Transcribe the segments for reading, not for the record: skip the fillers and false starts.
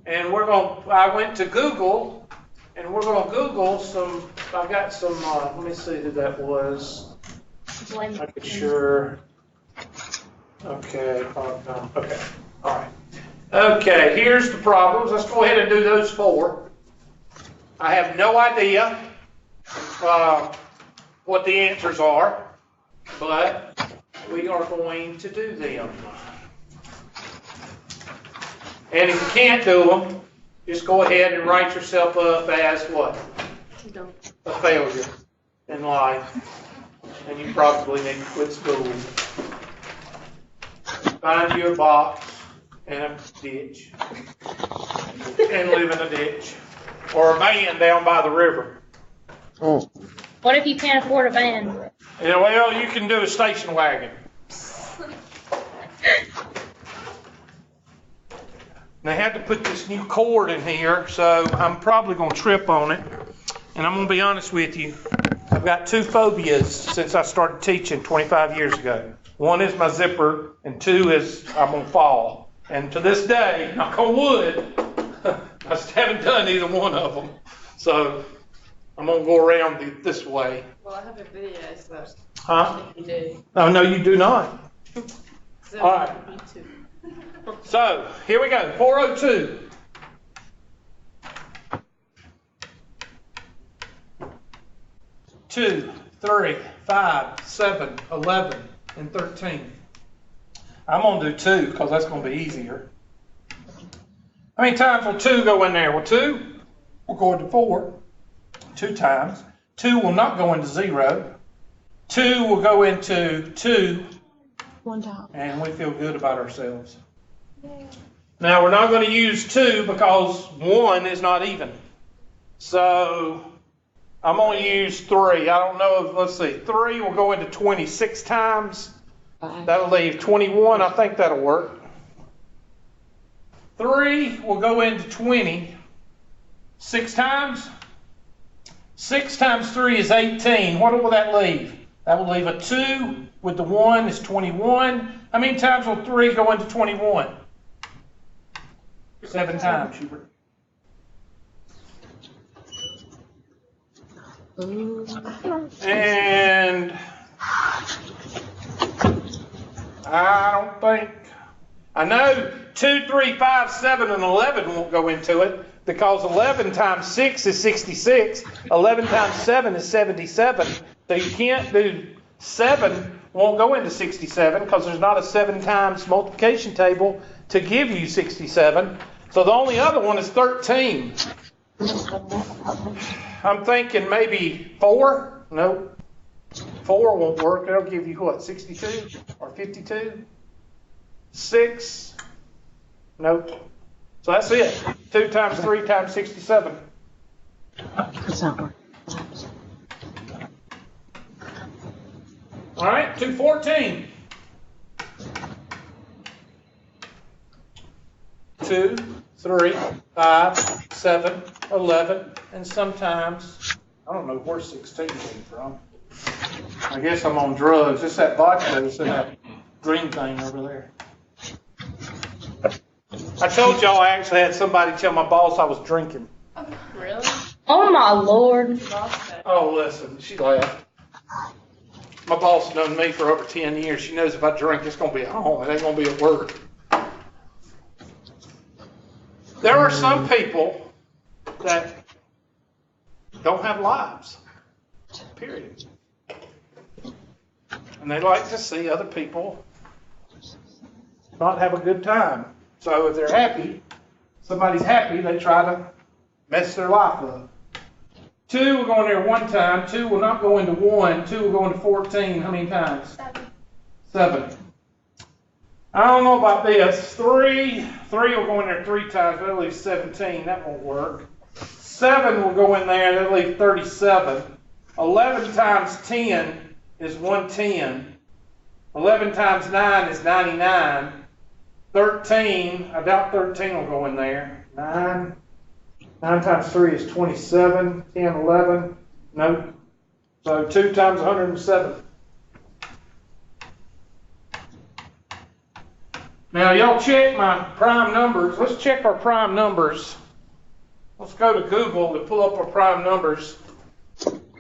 And I went to Google, and we're going to Google some, I got some, let me see who that was. I'm sure. Okay, okay, all right. Okay, here's the problems. Let's go ahead and do those 4. I have no idea what the answers are, but we are going to do them. And if you can't do them, just go ahead and write yourself up as what? A failure in life. And you probably need to quit school. Find you a box and a ditch. And live in a ditch. Or a van down by the river. What if you can't afford a van? Yeah, well, you can do a station wagon. And they had to put this new cord in here, so I'm probably going to trip on it. And I'm going to be honest with you. I've got 2 phobias since I started teaching 25 years ago. One is my zipper, and 2 is I'm going to fall. And to this day, knock on wood, I still haven't done either one of them. So I'm going to go around this way. Well, I have a video, so. Huh? You do. Oh, no, you do not. So, All right. So, here we go. 402. Two, 3, 5, 7, 11, and 13. I'm going to do 2 because that's going to be easier. How many times will 2 go in there? Well, 2 will go into 4 2 times. 2 will not go into 0. 2 will go into 2. 1 time. And we feel good about ourselves. Now, we're not going to use 2 because 1 is not even. So, I'm going to use 3. I don't know if, let's see, 3 will go into 26 times. That'll leave 21. I think that'll work. 3 will go into 20 6 times. 6 times 3 is 18. What will that leave? That will leave a 2 with the 1 is 21. How many times will 3 go into 21? 7 times, Hubert. And I don't think, I know 2, 3, 5, 7, and 11 won't go into it because 11 times 6 is 66. 11 times 7 is 77. So you can't do 7 won't go into 67 because there's not a 7 times multiplication table to give you 67. So the only other one is 13. I'm thinking maybe 4. Nope. 4 won't work. That'll give you what, 62 or 52? 6. Nope. So that's it. 2 times 3 times 67. That's not working. All right, 214. 2, 3, 5, 7, 11, and sometimes, I don't know where 16 came from. I guess I'm on drugs. It's that vodka that's in that green thing over there. I told y'all I actually had somebody tell my boss I was drinking. Really? Oh my Lord. Oh, listen, she laughed. My boss has known me for over 10 years. She knows if I drink, it's going to be at home. It ain't going to be at work. There are some people that don't have lives, period. And they like to see other people not have a good time. So if they're happy, somebody's happy, they try to mess their life up. 2 will go in there 1 time. 2 will not go into 1. 2 will go into 14. How many times? 7. I don't know about this. 3 will go in there 3 times. That'll leave 17. That won't work. 7 will go in there. That'll leave 37. 11 times 10 is 110. 11 times 9 is 99. 13, I doubt 13 will go in there. 9 times 3 is 27. 10, 11. Nope. So 2 times 107. Now, y'all check my prime numbers. Let's check our prime numbers. Let's go to Google to pull up our prime numbers.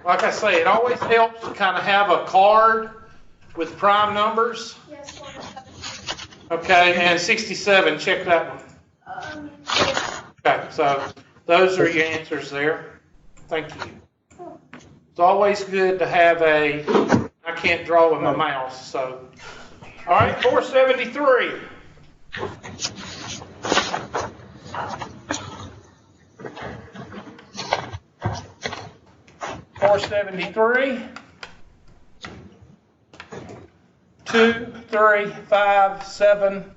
Like I say, it always helps to kind of have a card with prime numbers. Yes, 107. Okay, and 67, check that one. Okay, so those are your answers there. Thank you. It's always good to have I can't draw with my mouse, so. All right, 473. 473. 2, 3, 5, 7,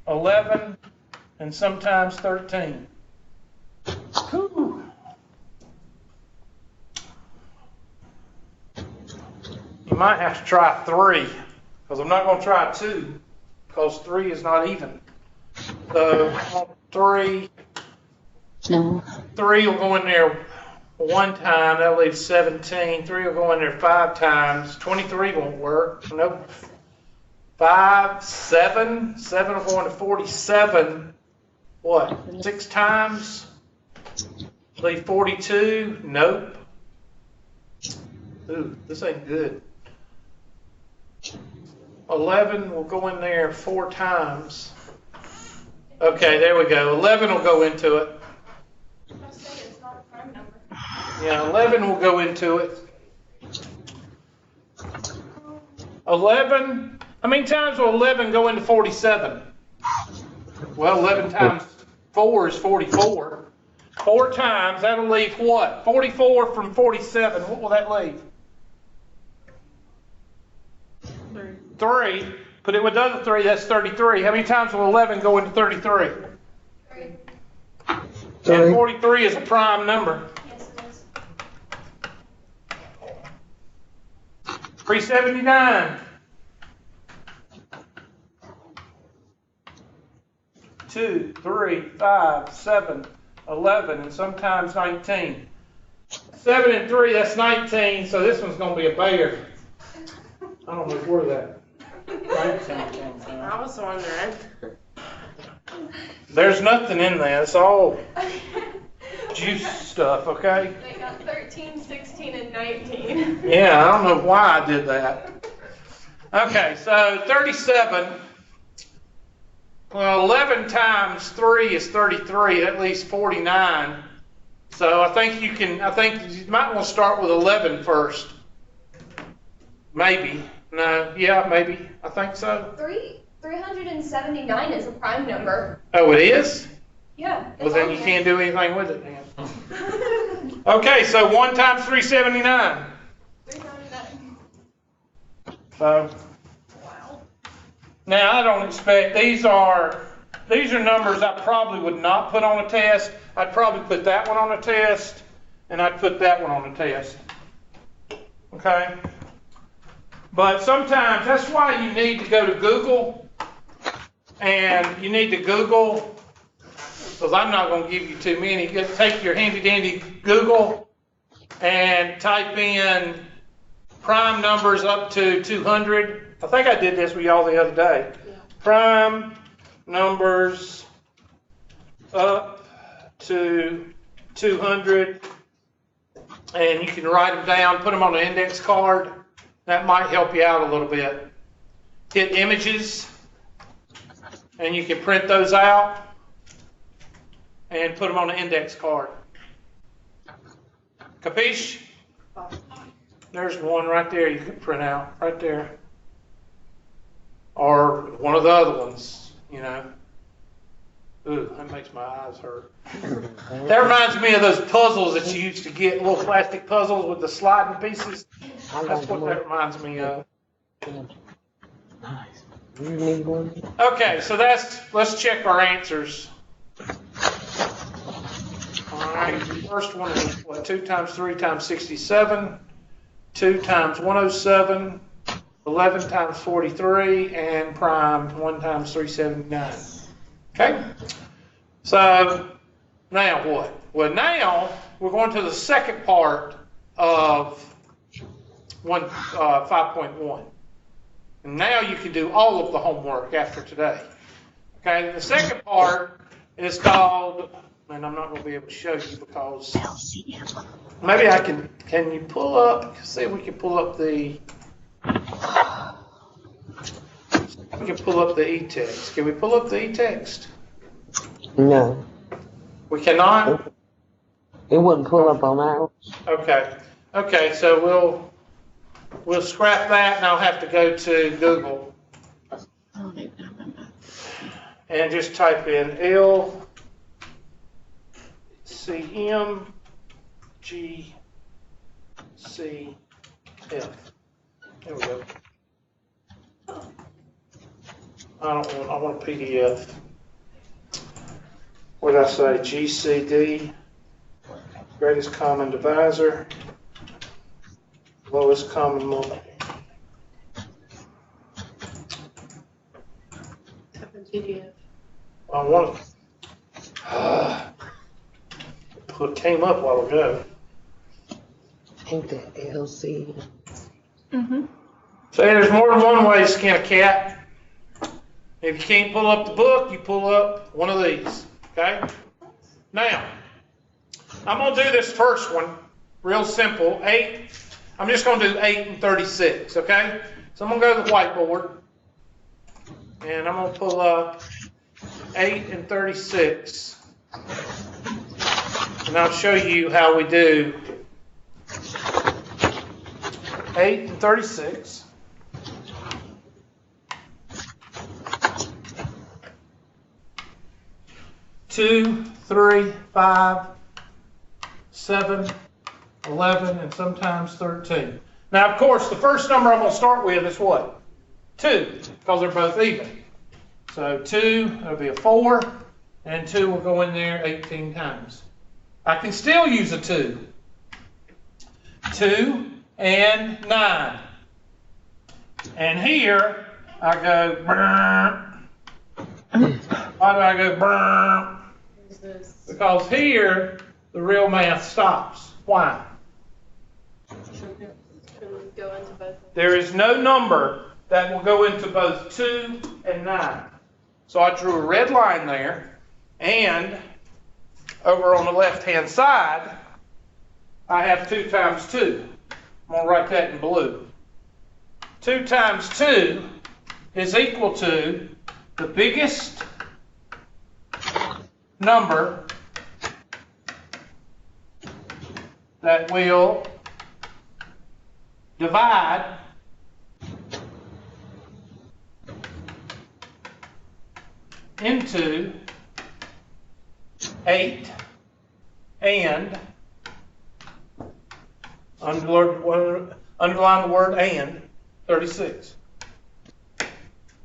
11, and sometimes 13. Whew. You might have to try 3, because I'm not going to try 2, because 3 is not even. So 3 will go in there 1 time, that'll leave 17. 3 will go in there 5 times. 23 won't work. Nope. 5, 7. 7 will go into 47. What? 6 times? Leave 42. Nope. Ooh, this ain't good. 11 will go in there 4 times. Okay, there we go. 11 will go into it. I'll say it's not a prime number. Yeah, 11 will go into it. 11, how many times will 11 go into 47? Well, 11 times 4 is 44. 4 times, that'll leave what? 44 from 47, what will that leave? 3. Put it with the other 3, that's 33. How many times will 11 go into 33? 3. And 43 is a prime number. Yes, it is. 379. 2, 3, 5, 7, 11, and sometimes 19. 7 and 3, that's 19, so this one's going to be a bear. I don't know where that 19 came from. I was wondering. There's nothing in there. It's all juice stuff, okay? They got 13, 16, and 19. Yeah, I don't know why I did that. Okay, so 37. Well, 11 times 3 is 33. That leaves 49. So I think you might want to start with 11 first. Maybe. No, yeah, maybe. I think so. 379 is a prime number. Oh, it is? Yeah. Well, then you can't do anything with it then. Okay, so 1 times 379. 379. So, Wow. now I don't expect, these are numbers I probably would not put on a test. I'd probably put that one on a test, and I'd put that one on a test. Okay? But sometimes, that's why you need to go to Google, and you need to Google, because I'm not going to give you too many. You take your handy dandy Google and type in prime numbers up to 200. I think I did this with y'all the other day. Yeah. Prime numbers up to 200, and you can write them down, put them on an index card. That might help you out a little bit. Hit images, and you can print those out and put them on an index card. Capiche? There's one right there you can print out, right there. Or one of the other ones, you know. Ooh, that makes my eyes hurt. That reminds me of those puzzles that you used to get, little plastic puzzles with the sliding pieces. That's what that reminds me of. Nice. You need one? Okay, so let's check our answers. All right, the first one is what, 2 times 3 times 67, 2 times 107, 11 times 43, and prime 1 times 379. Okay, so now what? Well, now we're going to the second part of 5.1. And now you can do all of the homework after today. Okay, the second part is called, and I'm not going to be able to show you because maybe I can you pull up, see if we can pull up the e-text. Can we pull up the e-text? No, We cannot? it wouldn't pull up on ours. Okay, so we'll scrap that, and I'll have to go to Google and just type in LCM GCF. There we go. I want a PDF. What did I say? GCD, greatest common divisor, lowest common multiple. Type in PDF. I want it came up a while ago. Ain't that LC? Mm-hmm. So there's more than one way to skin a cat. If you can't pull up the book, you pull up one of these. Okay? Now, I'm going to do this first one, real simple. 8. I'm just going to do 8 and 36. Okay? So I'm going to go to the whiteboard, and I'm going to pull up 8 and 36, and I'll show you how we do 8 and 36. Two, 3, 5, 7, 11, and sometimes 13. Now, of course, the first number I'm going to start with is what? 2, because they're both even. So 2, that'll be a 4, and 2 will go in there 18 times. I can still use a 2. 2 and 9. And here, I go, why do I go, Who's this? because here, the real math stops. Why? Can go into both of them. There is no number that will go into both 2 and 9. So I drew a red line there, and over on the left-hand side, I have 2 times 2. I'm going to write that in blue. 2 times 2 is equal to the biggest number that will divide into 8 and underline the word and 36.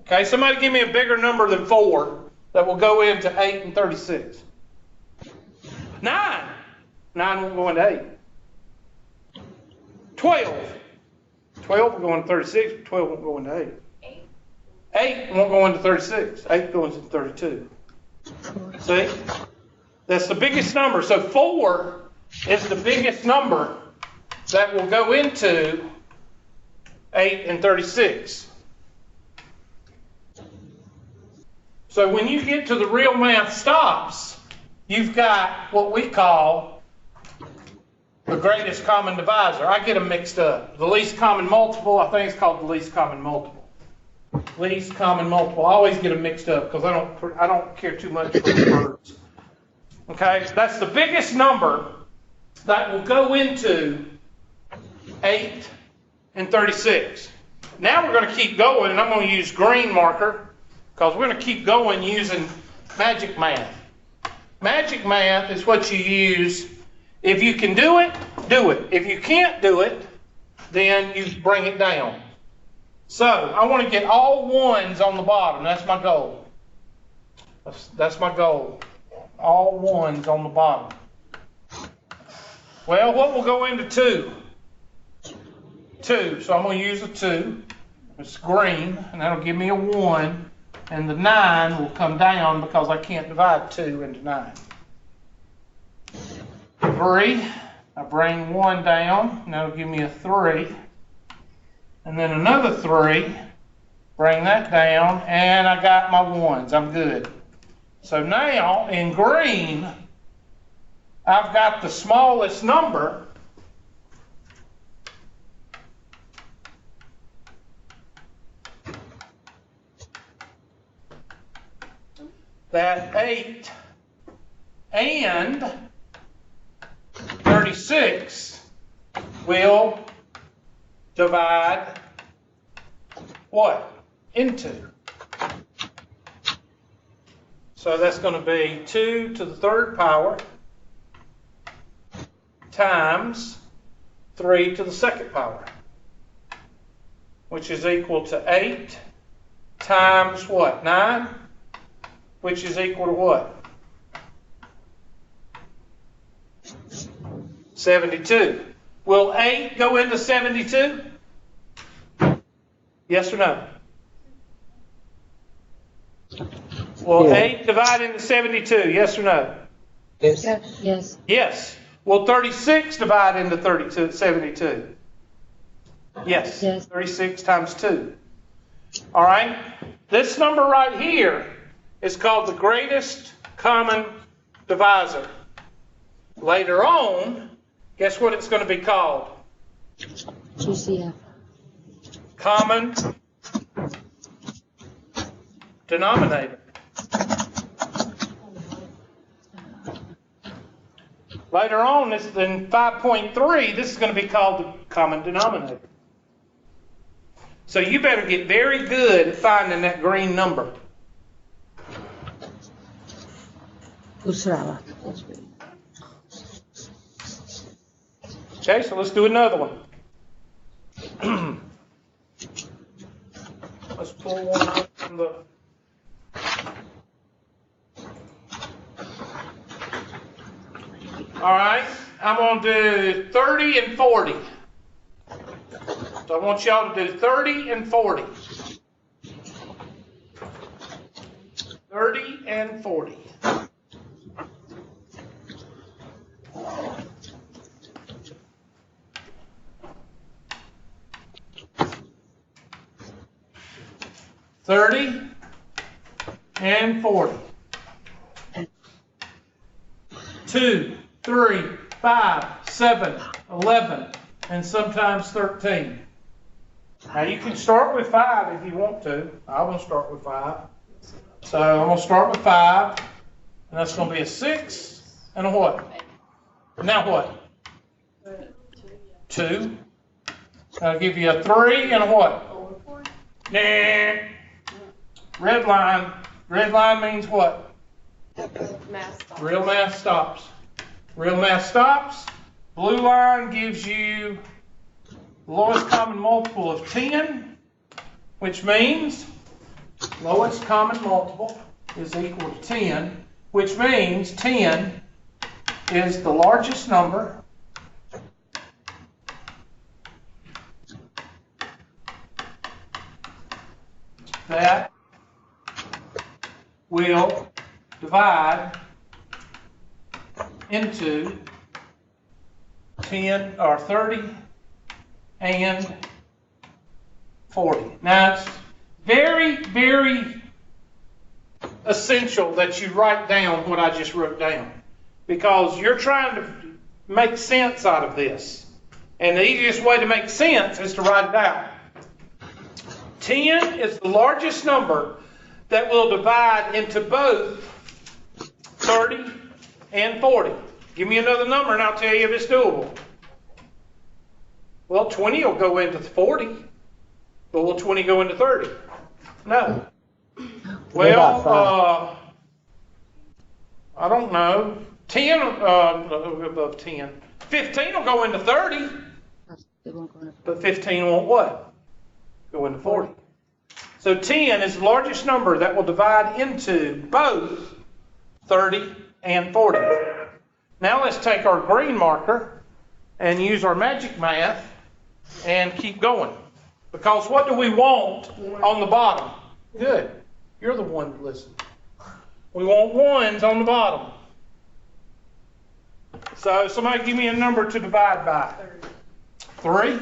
Okay, somebody give me a bigger number than 4 that will go into 8 and 36. 9. 9 won't go into 8. 12. 12 will go into 36, but 12 won't go into 8. 8 won't go into 36. 8 goes into 32. See? That's the biggest number. So 4 is the biggest number that will go into 8 and 36. So when you get to the real math stops, you've got what we call the greatest common divisor. I get them mixed up. The least common multiple, I think it's called the least common multiple. Least common multiple. I always get them mixed up because I don't care too much for the words. Okay, that's the biggest number that will go into 8 and 36. Now we're going to keep going, and I'm going to use green marker because we're going to keep going using magic math. Magic math is what you use. If you can do it, do it. If you can't do it, then you bring it down. So I want to get all ones on the bottom. That's my goal. That's my goal. All ones on the bottom. Well, what will go into 2? 2. So I'm going to use a 2. It's green, and that'll give me a 1. And the 9 will come down because I can't divide 2 into 9. 3. I bring 1 down, and that'll give me a 3. And then another 3, Bring that down, and I got my ones. I'm good. So now, in green, I've got the smallest number that 8 and 36 will divide what? Into. So that's going to be 2 to the third power times 3 to the second power, which is equal to 8 times what? 9, which is equal to what? 72. Will 8 go into 72? Yes or no? Will Yeah. 8 divide into 72? Yes or no? Yes. Yes. Yes. Will 36 divide into 72? Yes. Yes. 36 times 2. All right? This number right here is called the greatest common divisor. Later on, guess what it's going to be called? GCF. Common denominator. Later on, this in 5.3, this is going to be called the common denominator. So you better get very good at finding that green number. Usrala. Okay, so let's do another one. Let's pull one up from the... All right, I'm going to do 30 and 40. So I want y'all to do 30 and 40. 30 and 40. $30 and 40. 2, 3, 5, 7, 11, and sometimes 13. Now you can start with 5 if you want to. I want to start with 5. So I'm going to start with 5, and that's going to be a 6 and a what? Now what? 2. That'll give you a 3 and a what? Nah. Red line. Red line means what? Math stops. Real math stops. Real math stops. Blue line gives you lowest common multiple of 10, which means lowest common multiple is equal to 10, which means 10 is the largest number that will divide into 10 or 30 and 40. Now it's very, very essential that you write down what I just wrote down, because you're trying to make sense out of this. And the easiest way to make sense is to write it out. 10 is the largest number that will divide into both 30 and 40. Give me another number and I'll tell you if it's doable. Well, 20 will go into 40, but will 20 go into 30? No. Well, I don't know. 10, above 10. 15 will go into 30, but 15 won't what? Go into 40. So 10 is the largest number that will divide into both 30 and 40. Now let's take our green marker and use our magic math and keep going. Because what do we want on the bottom? Good. You're the one that listens. We want ones on the bottom. So somebody give me a number to divide by. 3.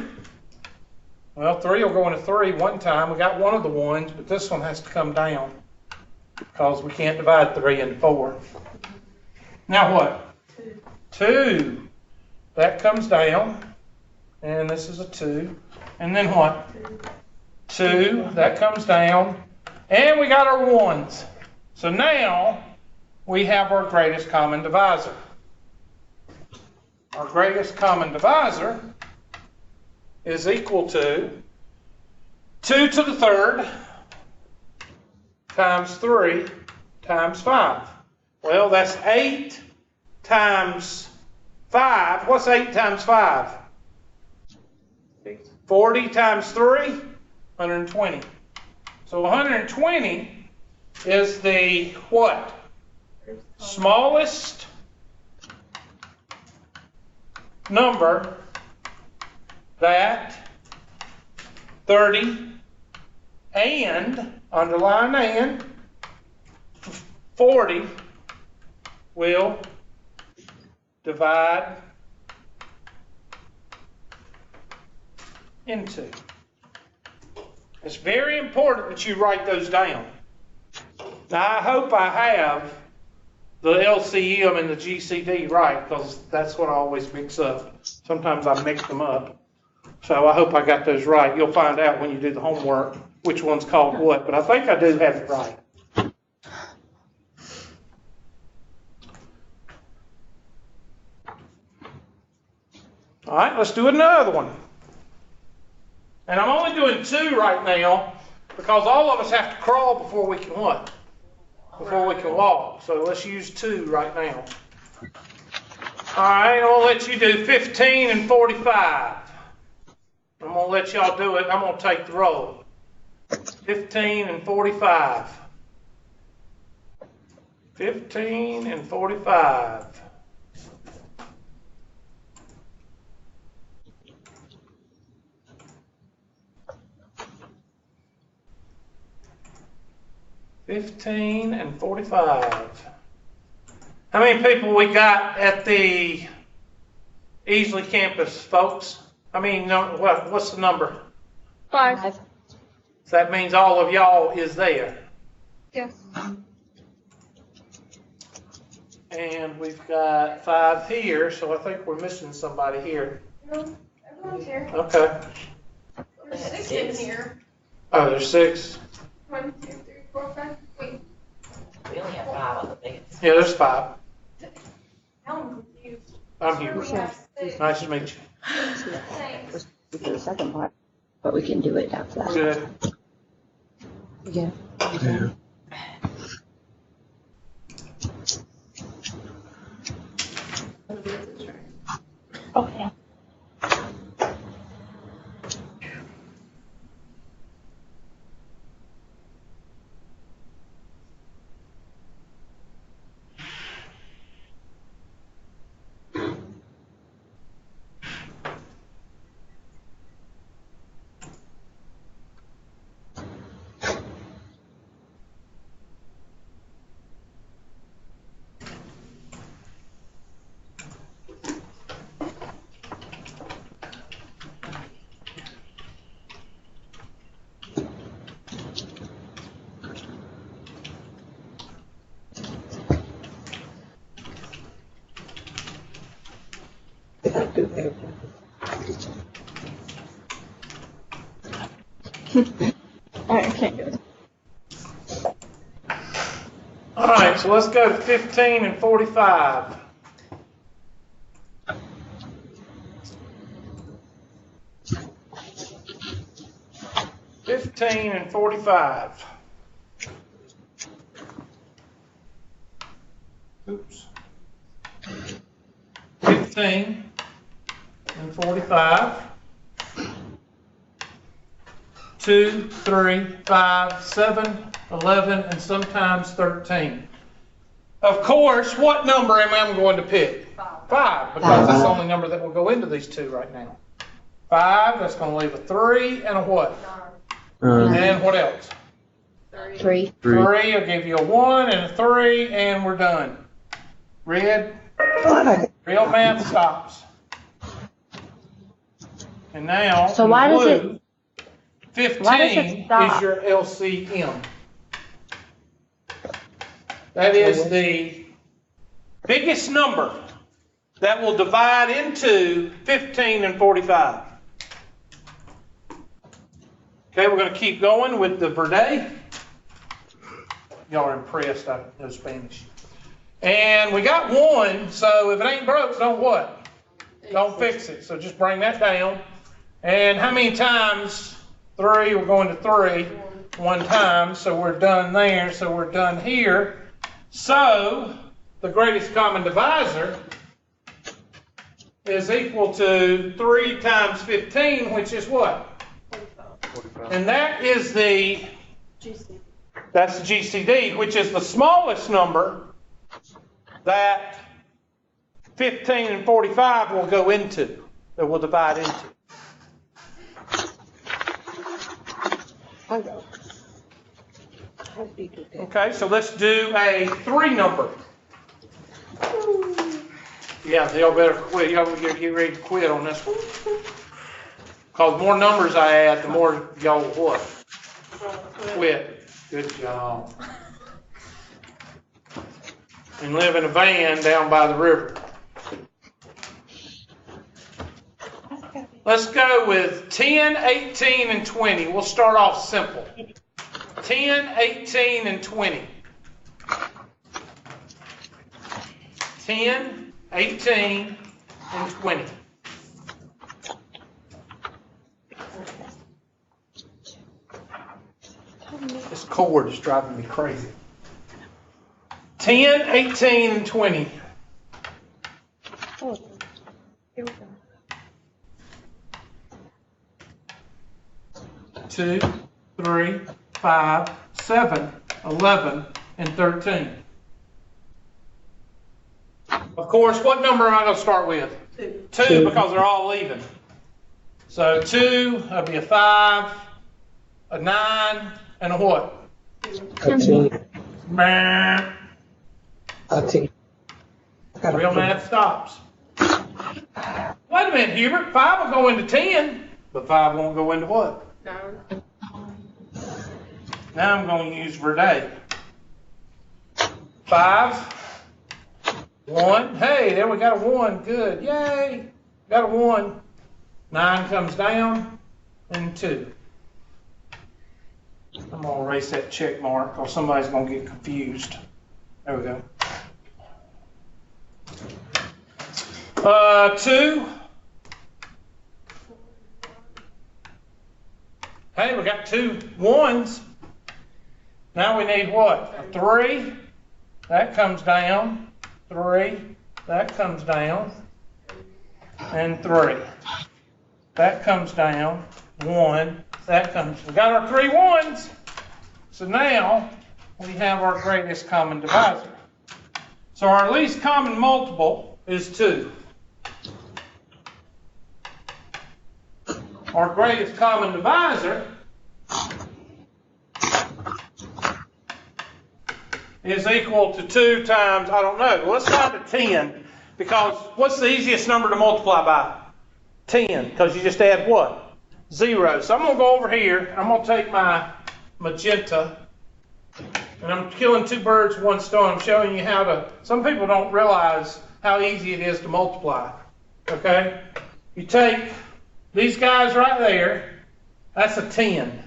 Well, 3 will go into 3 one time. We got one of the ones, but this one has to come down because we can't divide 3 into 4. Now what? 2. That comes down, and this is a 2. And then what? 2. That comes down, and we got our 1s. So now we have our greatest common divisor. Our greatest common divisor is equal to 2 to the 3rd times 3 times 5. Well, that's 8 times 5. What's 8 times 5? 40 times 3? 120. So 120 is the what? Smallest number that 30 and, underline and, 40 will divide into. It's very important that you write those down. Now, I hope I have the LCM and the GCD right, because that's what I always mix up. Sometimes I mix them up. So I hope I got those right. You'll find out when you do the homework which one's called what, but I think I do have it right. All right, let's do another one. And I'm only doing 2 right now because all of us have to crawl before we can what? Before we can walk. So let's use 2 right now. All right, I'm going to let you do 15 and 45. I'm going to let y'all do it. I'm going to take the roll. 15 and 45. 15 and 45. and 45. How many people we got at the Easley campus, folks? I mean, no, what's the number? 5. So that means all of y'all is there. Yes. And we've got 5 here, so I think we're missing somebody here. No, everyone's here. Okay. There's 6 in here. Oh, there's 6. 1, 2, 3, 4, 5. Wait, We only have 5 on the biggest. Yeah, there's 5. now I'm confused. I'm Sure, here. we have 6. Nice to meet you. Thanks. We do the second part, but we can do it after that. Good. Yeah. Oh, yeah. I can't do it. All right, so let's go to 15 and 45. 15 and 45. Oops. 15 and 45. 2, 3, 5, 7, 11, and sometimes 13. Of course, what number am I going to pick? 5, because that's the only number that will go into these 2 right now. 5, that's going to leave a 3 and a what? And what else? 3. 3 will give you a 1 and a 3, and we're done. Red, real math stops. And now, So in why does blue, Why does it 15 stop? is your LCM. That is the biggest number that will divide into 15 and 45. Okay, we're going to keep going with the Verde. Y'all are impressed, I know Spanish. And we got 1, so if it ain't broke, don't what? Don't fix it. So just bring that down. And how many times? 3, we're going to 3 one time, so we're done there, so we're done here. So the greatest common divisor is equal to 3 times 15, which is what? 45. And that is the, GCD. that's the GCD, which is the smallest number that 15 and 45 will go into, that will divide into. Okay, so let's do a 3 number. Yeah, y'all better quit. Y'all better get ready to quit on this one. Because the more numbers I add, the more y'all will what? Quit. Good job. And live in a van down by the river. Let's go with 10, 18, and 20. We'll start off simple. 10, 18, and 20. 10, 18, and 20. This cord is driving me crazy. 10, 18, and 20. Oh, here we go. 2, 3, 5, 7, 11, and 13. Of course, what number am I going to start with? 2, because they're all even. So 2, that'll be a 5, a 9, and a what? A 10. Meh. A 10. Real math stops. Wait a minute, Hubert. 5 will go into 10, but 5 won't go into what? 9. Now I'm going to use Verde. 5, 1. Hey, there we got a 1. Good. Yay. Got a 1. 9 comes down, and 2. I'm going to erase that check mark or somebody's going to get confused. There we go. 2. Hey, we got 2 1s. Now we need what? A 3. That comes down. 3. That comes down. And 3. That comes down. 1. That comes. We got our 3 1s. So now we have our greatest common divisor. So our least common multiple is 2. Our greatest common divisor is equal to 2 times, I don't know, let's find a 10, because what's the easiest number to multiply by? 10, because you just add what? 0. So I'm going to go over here, and I'm going to take my magenta, and I'm killing 2 birds with 1 stone. I'm showing you how to, some people don't realize how easy it is to multiply, okay? You take these guys right there, that's a 10,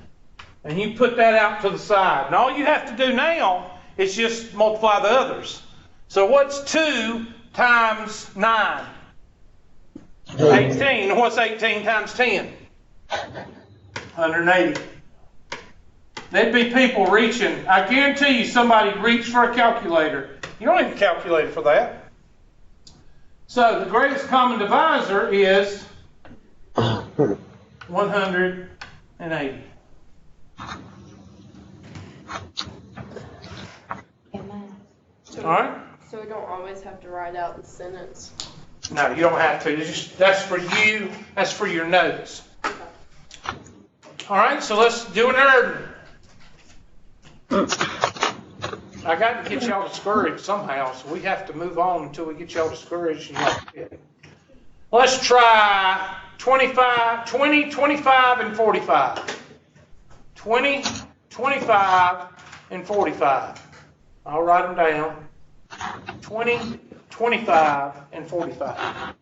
and you put that out to the side. And all you have to do now is just multiply the others. So what's 2 times 9? 18. And what's 18 times 10? 180. There'd be people reaching. I guarantee you somebody reached for a calculator. You don't need a calculator for that. So the greatest common divisor is 180. All right? So we don't always have to write out the sentence. No, you don't have to. That's for you. That's for your notes. All right, so let's do an order. I got to get y'all discouraged somehow, so we have to move on until we get y'all discouraged. And y'all quit. Let's try 25, 20, 25, and 45. 20, 25, and 45. I'll write them down. 20, 25, and 45.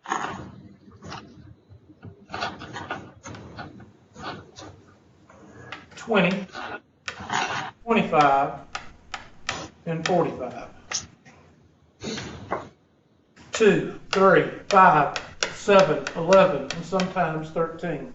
$20, 25, and 45. 2, 3, 5, 7, 11, and sometimes 13.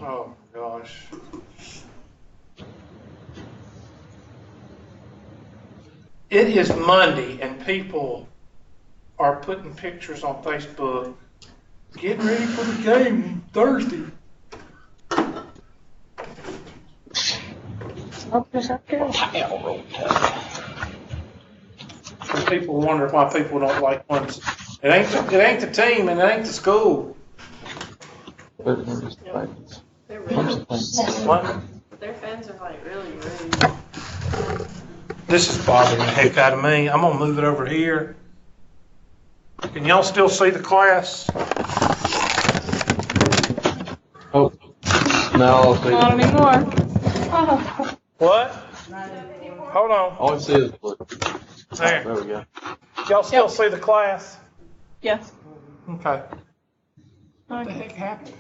Oh gosh. It is Monday and people are putting pictures on Facebook getting ready for the game Thursday. And people wonder why people don't like ones. It ain't the team and it ain't the school. They're really, What? their fans are like really rude. This is bothering the heck out of me. I'm gonna move it over here. Can y'all still see the class? Oh, no, Not anymore. What? Hold on. all I see is blue. There. There we go. Y'all still see the class? Yes. Okay. What the heck happened?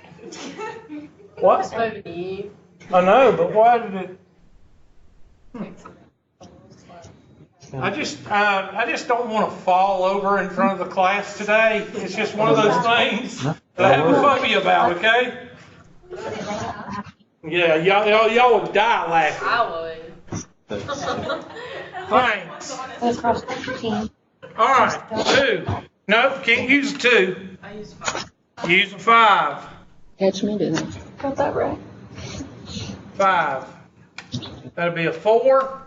What? So do you. I know, but why did it? I just don't want to fall over in front of the class today. It's just one of those things that I have a phobia about. Okay? Yeah, y'all would die laughing. I would. Thanks. Let's cross 15. All right, 2. Nope, can't use a 2. I use 5. Use a 5. Catch me doing it. Got that right. 5. That'll be a 4,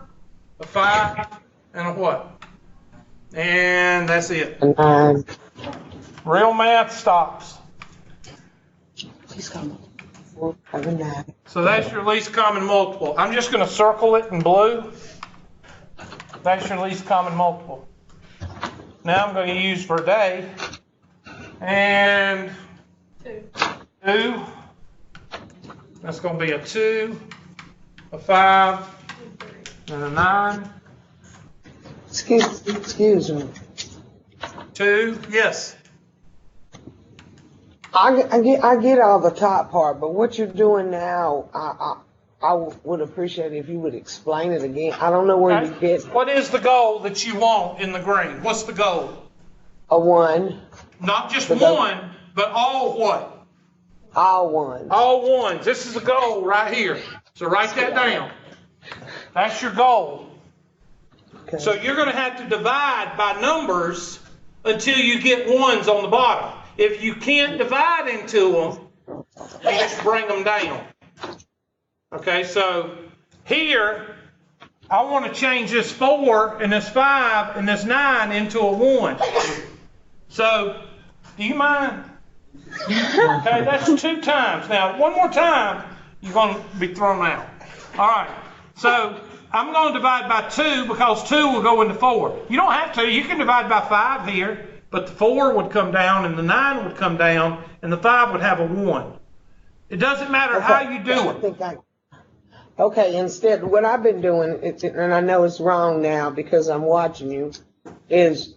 a 5, and a what? And that's it. A 9. Real math stops. She's coming. 4, 5, 9. So that's your least common multiple. I'm just going to circle it in blue. That's your least common multiple. Now I'm going to use for day. And 2. That's going to be a 2, a 5, and a 9. Excuse me. 2, yes. I get all the top part, but what you're doing now, I would appreciate it if you would explain it again. I don't know where you get What is the goal that you want in the green? What's the goal? a 1, Not just But one, but all what? all 1s. All ones. This is the goal right here. So write that down. That's your goal. Okay. So you're going to have to divide by numbers until you get ones on the bottom. If you can't divide into them, you just bring them down. Okay, so here, I want to change this 4 and this 5 and this 9 into a 1. So, do you mind? Okay, that's 2 times. Now, one more time, you're going to be thrown out. All right, so I'm going to divide by 2 because 2 will go into 4. You don't have to. You can divide by 5 here, but the 4 would come down and the 9 would come down and the 5 would have a 1. It doesn't matter how you do it. Okay, instead, what I've been doing, and I know it's wrong now because I'm watching you, is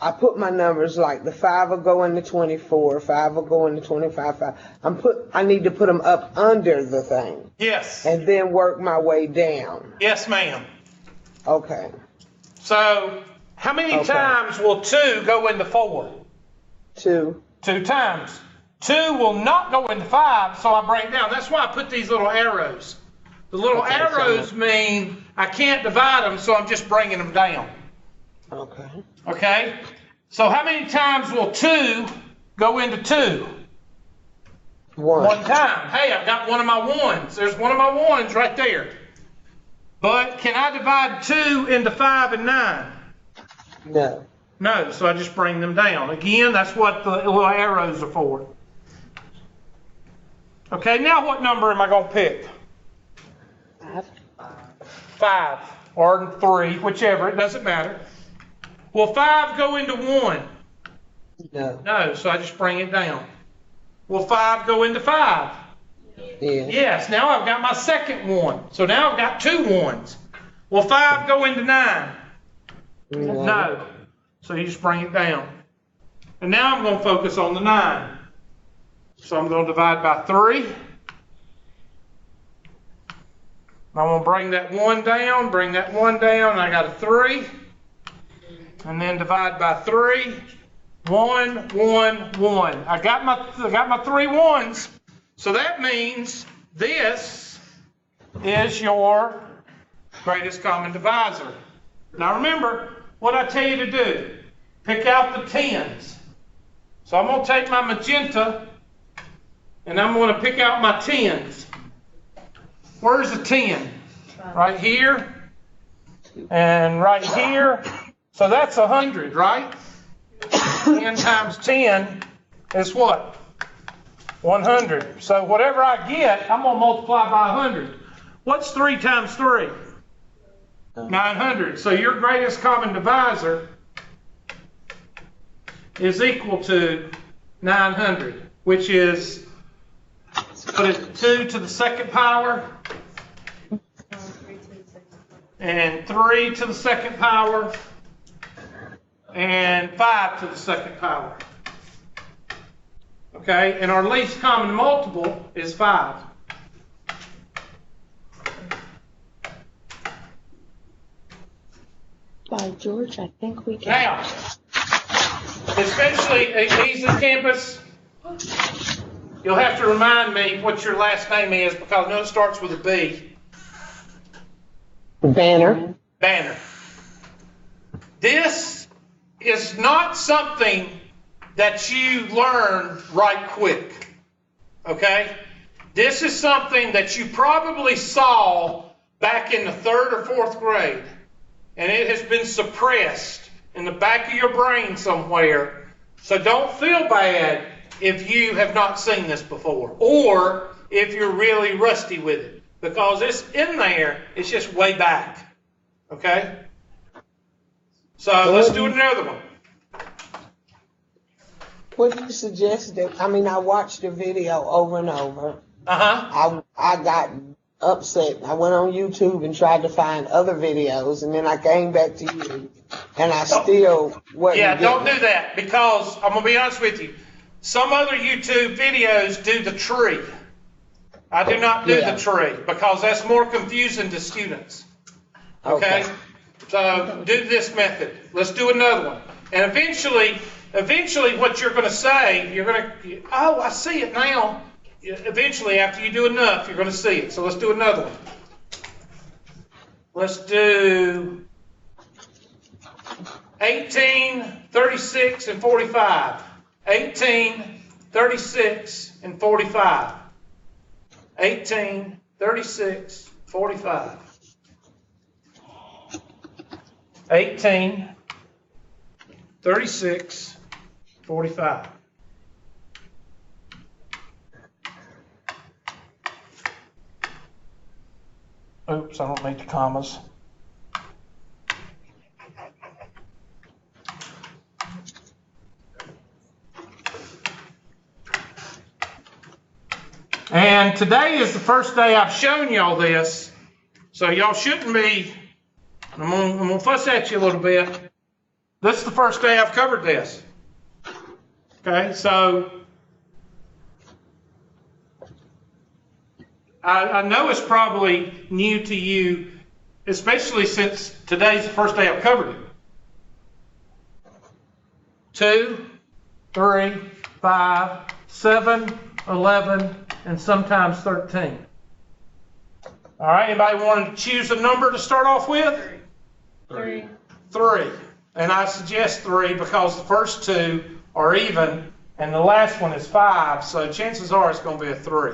I put my numbers like the 5 will go into 24, 5 will go into 25, 5. I need to put them up under the thing. Yes. And then work my way down. Yes, ma'am. Okay. So, how many times will 2 go into 4? 2. 2 times. 2 will not go into 5, so I break down. That's why I put these little arrows. The little arrows mean I can't divide them, so I'm just bringing them down. Okay. Okay? So how many times will 2 go into 2? 1. 1 time. Hey, I've got one of my 1s. There's one of my 1s right there. But can I divide 2 into 5 and 9? No. No, so I just bring them down. Again, that's what the little arrows are for. Okay, now what number am I going to pick? 5 or 3, whichever, it doesn't matter. Will 5 go into 1? No. No, so I just bring it down. Will 5 go into 5? Yeah. Yes, now I've got my second 1. So now I've got 2 1s. Will 5 go into 9? No. So you just bring it down. And now I'm going to focus on the 9. So I'm going to divide by 3. I'm going to bring that 1 down, bring that 1 down, and I got a 3. And then divide by 3. 1, 1, 1. I got my 3 1s. So that means this is your greatest common divisor. Now remember what I tell you to do. Pick out the 10s. So I'm going to take my magenta and I'm going to pick out my 10s. Where's the 10? Right here and right here. So that's 100, right? 10 times 10 is what? 100. So whatever I get, I'm going to multiply by 100. What's 3 times 3? 900. So your greatest common divisor is equal to 900, which is, put it 2 to the second power and 3 to the second power and 5 to the second power. Okay, and our least common multiple is 5. By George, I think we can. Now, especially at Easley campus, you'll have to remind me what your last name is because I know it starts with a B. Banner. Banner. This is not something that you learn right quick. Okay? This is something that you probably saw back in the 3rd or 4th grade. And it has been suppressed in the back of your brain somewhere. So don't feel bad if you have not seen this before. Or if you're really rusty with it. Because it's in there, it's just way back. Okay? So let's do another one. What do you suggest that, I watched the video over and over. Uh-huh. I got upset. I went on YouTube and tried to find other videos, and then I came back to you, and I still wasn't. Yeah, don't do that, because I'm going to be honest with you. Some other YouTube videos do the tree. I do not do the tree, because that's more confusing to students. Okay? So do this method. Let's do another one. And eventually what you're going to say, you're going to, oh, I see it now. Eventually, after you do enough, you're going to see it. So let's do another one. Let's do 18, 36, and 45. 18, 36, and 45. 18, 36, 45. 18, 36, 45. Oops, I don't need the commas. And today is the first day I've shown y'all this, so y'all shouldn't be, I'm gonna fuss at you a little bit. This is the first day I've covered this. Okay, so I know it's probably new to you, especially since today's the first day I've covered it. 2, 3, 5, 7, 11, and sometimes 13. All right, anybody want to choose a number to start off with? 3. 3. And I suggest 3 because the first 2 are even, and the last one is 5, so chances are it's going to be a 3.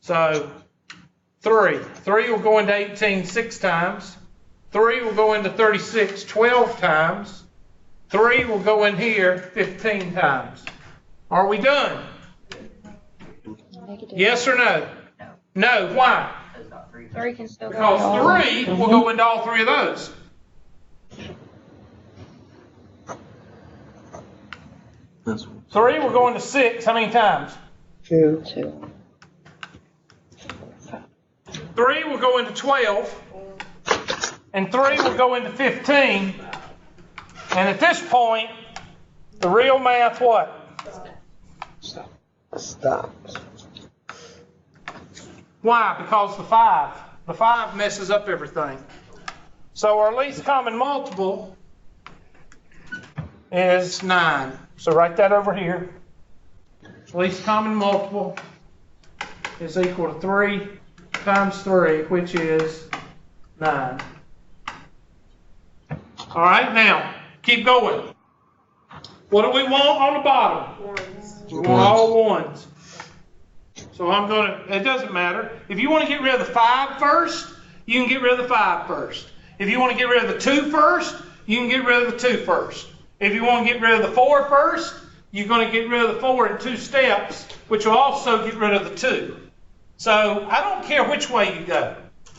So 3. 3 will go into 18 6 times. 3 will go into 36 12 times. 3 will go in here 15 times. Are we done? Negative. Yes or no? No. Why? 3 can still go. Because 3 will go into all 3 of those. That's 3 will go into 6 how many times? 2. 2. 3 will go into 12. And 3 will go into 15. And at this point, the real math what? Stop. Why? Because the 5. The 5 messes up everything. So our least common multiple is 9. So write that over here. Least common multiple is equal to 3 times 3, which is 9. All right, now, keep going. What do we want on the bottom? Ones. We want all ones. So I'm going to, it doesn't matter. If you want to get rid of the 5 first, you can get rid of the 5 first. If you want to get rid of the 2 first, you can get rid of the 2 first. If you want to get rid of the 4 first, you're going to get rid of the 4 in 2 steps, which will also get rid of the 2. So I don't care which way you go.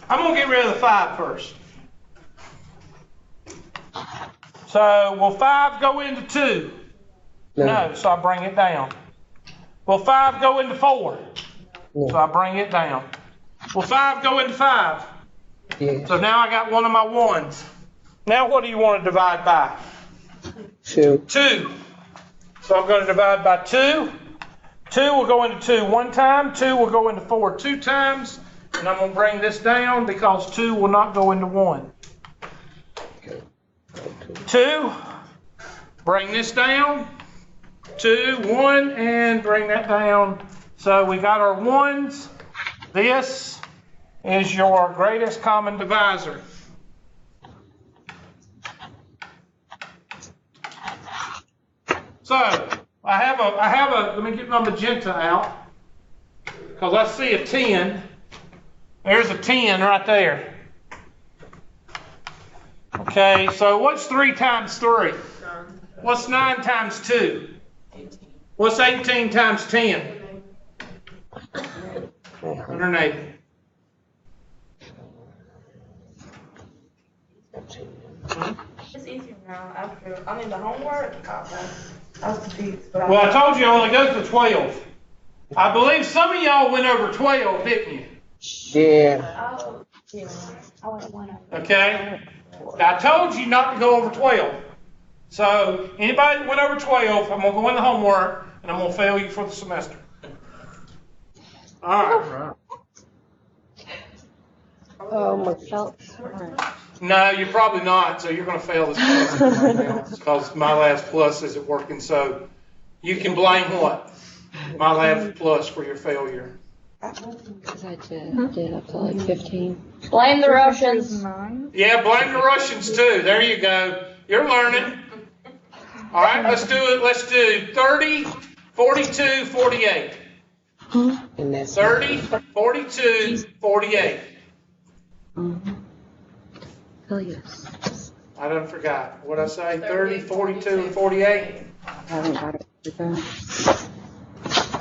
I'm going to get rid of the 5 first. So will 5 go into 2? No, so I bring it down. Will 5 go into 4? No. So I bring it down. Will 5 go into 5? Yeah. So now I got one of my ones. Now what do you want to divide by? 2. 2. So I'm going to divide by 2. 2 will go into 2 one time. 2 will go into 4 2 times. And I'm going to bring this down because 2 will not go into 1. 2. Bring this down. 2, 1, and bring that down. So we got our ones. This is your greatest common divisor. So I have a, let me get my magenta out because I see a 10. There's a 10 right there. Okay, so what's 3 times 3? What's 9 times 2? 18. What's 18 times 10? 180. It's easier now after, I mean, the homework, I was confused, but Well, I told you it only goes to 12. I believe some of y'all went over 12, didn't you? Yeah. Oh, yeah. I went 1 over. Okay? I told you not to go over 12. So anybody that went over 12, I'm going to go in the homework and I'm going to fail you for the semester. All right. Oh my. Felt smart. No, you're probably not. So you're going to fail this class right now because my last plus isn't working. So you can blame what? My last plus for your failure. Because I did up to like 15. Blame the Russians. Yeah, blame the Russians too. There you go. You're learning. All right, let's do it. Let's do 30, 42, 48. And that's 30, 42, 48. Oh, yes. I done forgot. What'd I say? 30, 42, and 48? I haven't got it.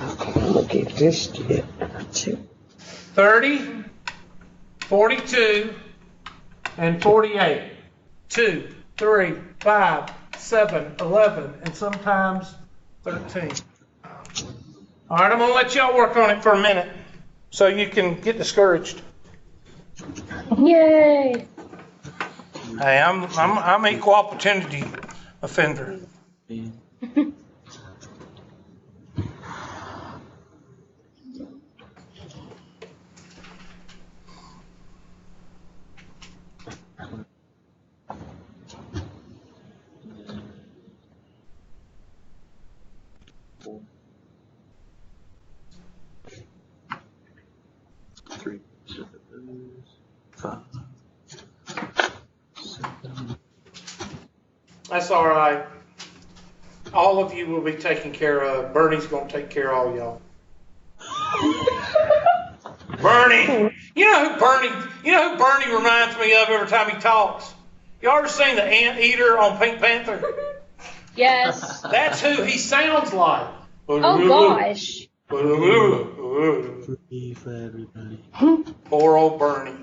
okay. Look at this shit. 30, 42, and 48. 2, 3, 5, 7, 11, and sometimes 13. All right, I'm gonna let y'all work on it for a minute so you can get discouraged. Yay. Hey, I'm equal opportunity offender. That's all right. All of you will be taken care of. Bernie's gonna take care of all y'all. Bernie, you know who Bernie reminds me of every time he talks? You ever seen the anteater on Pink Panther? Yes. That's who he sounds like. Oh gosh. Free for everybody. Poor old Bernie.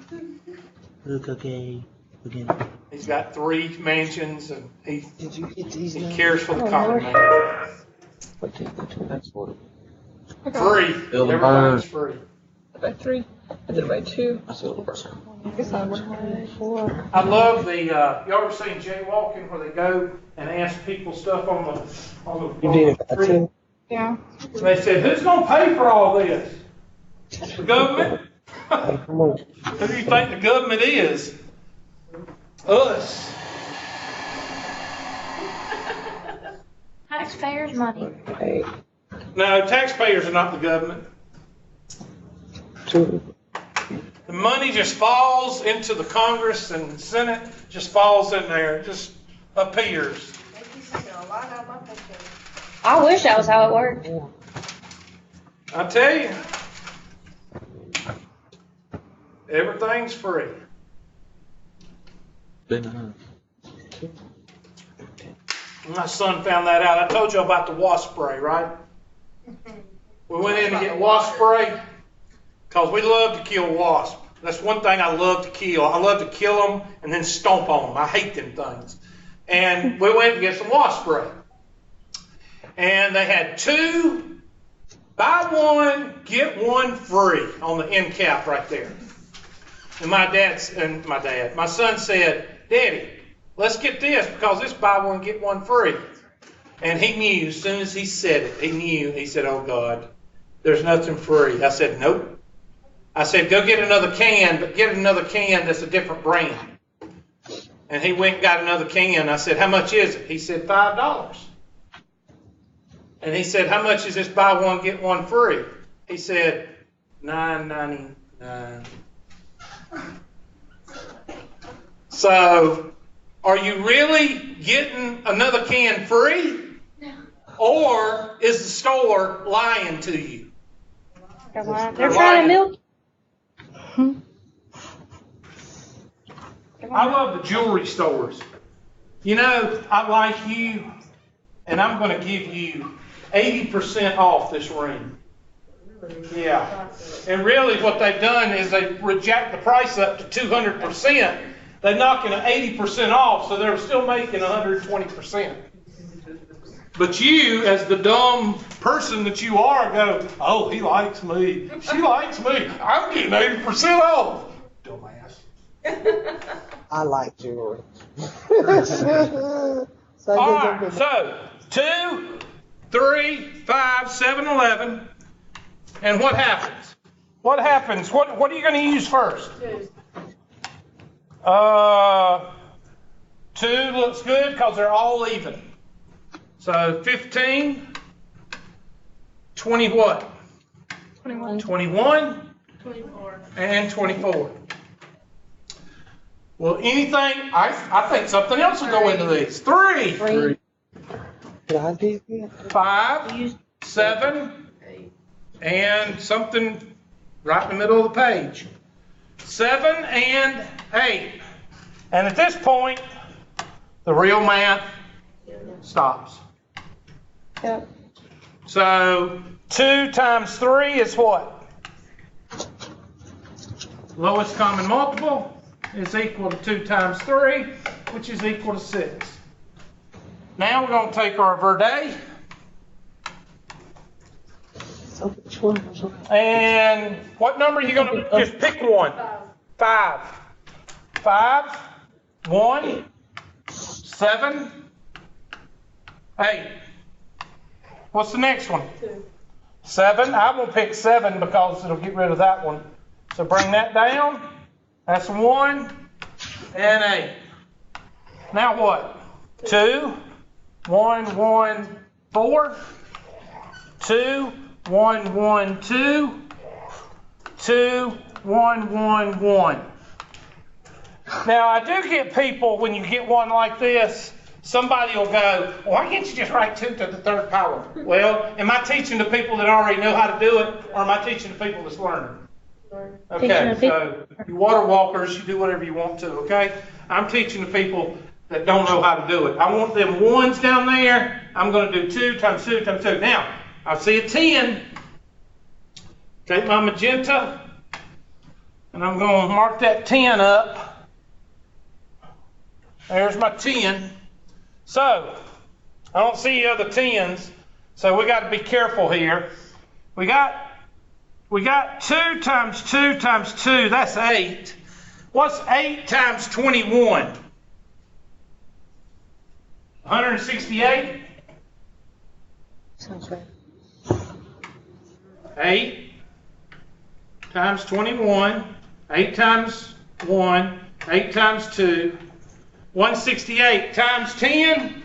Look, okay. Again. He's got 3 mansions and he Did you get these now? cares for the Oh, common Lord. man. That's for Free. Build a Everything's free. By 3. I did it by 2. I still burn. I guess I was by 4. I love the, you ever seen jaywalking where they go and ask people stuff on the You did it by street? 2. Yeah. And they said, who's gonna pay for all this? The government? Hey, come on. Who do you think the government is? Us. Taxpayers' money. Hey, No, taxpayers are not the government. 2. The money just falls into the Congress and Senate, just falls in there, it just appears. Make you taking a lot out of my paycheck. I wish that was how it worked. I tell you, everything's free. My son found that out. I told you about the wasp spray, right? We went in to get wasp spray because we love to kill wasps. That's one thing I love to kill. I love to kill them and then stomp on them. I hate them things. And we went to get some wasp spray. And they had 2, buy 1, get 1 free on the end cap right there. And my son said, Daddy, let's get this because this buy 1, get 1 free. And he knew, as soon as he said it, he knew. He said, oh God, there's nothing free. I said, nope. I said, go get another can, but get another can that's a different brand. And he went and got another can. I said, how much is it? He said, $5. And he said, how much is this buy 1, get 1 free? He said, $9.99. So, are you really getting another can free? Or is the store lying to you? They're trying to milk. I love the jewelry stores. You know, I like you, and I'm going to give you 80% off this ring. Yeah. And really what they've done is they jacked the price up to 200%. They're knocking it 80% off, so they're still making 120%. But you, as the dumb person that you are, go, oh, he likes me. She likes me. I'm getting 80% off. Dumbass. I like jewelry. All right, so 2, 3, 5, 7, 11. And what happens? What happens? What are you going to use first? 2 looks good because they're all even. So 15, 20 what? 21. 21, 24. and 24. Well, anything, I think something else will go into these. 3. Did I do that? 5, 7, and something right in the middle of the page. 7 and 8. And at this point, the real math stops. Yep. So 2 times 3 is what? Lowest common multiple is equal to 2 times 3, which is equal to 6. Now we're going to take our Verde, So which one was right? and what number are you going to just pick one? 5. 5, 1, 7, 8. What's the next one? 7. I will pick 7 because it'll get rid of that one. So bring that down. That's 1 and 8. Now what? 2, 1, 1, 4. 2, 1, 1, 2. 2, 1, 1, 1. Now I do get people, when you get one like this, somebody will go, why can't you just write 2 to the 3rd power? Well, am I teaching the people that already know how to do it, or am I teaching the people that's learning? Okay, so you water walkers, you do whatever you want to, okay? I'm teaching the people that don't know how to do it. I want them 1s down there. I'm going to do 2 times 2 times 2. Now, I see a 10. Take my magenta, and I'm going to mark that 10 up. There's my 10. So, I don't see any other 10s, so we got to be careful here. We got 2 times 2 times 2, that's 8. What's 8 times 21? 168? Sounds right. 8 times 21, 8 times 1, 8 times 2, 168 times 10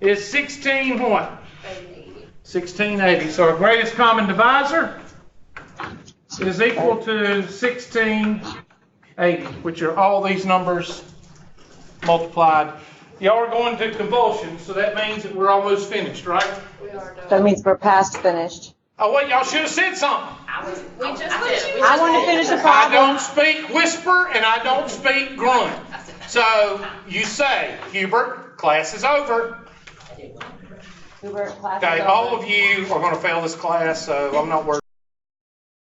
is 16 what? 1680. So our greatest common divisor is equal to 1680, which are all these numbers multiplied. Y'all are going to convulsions, so that means that we're almost finished, right? That means we're past finished. Oh wait, y'all should have said something. I want to finish the I problem. don't speak whisper and I don't speak grunt. So you say, Hubert, class is over. Hubert, class is Okay, over. all of you are going to fail this class, so I'm not worried.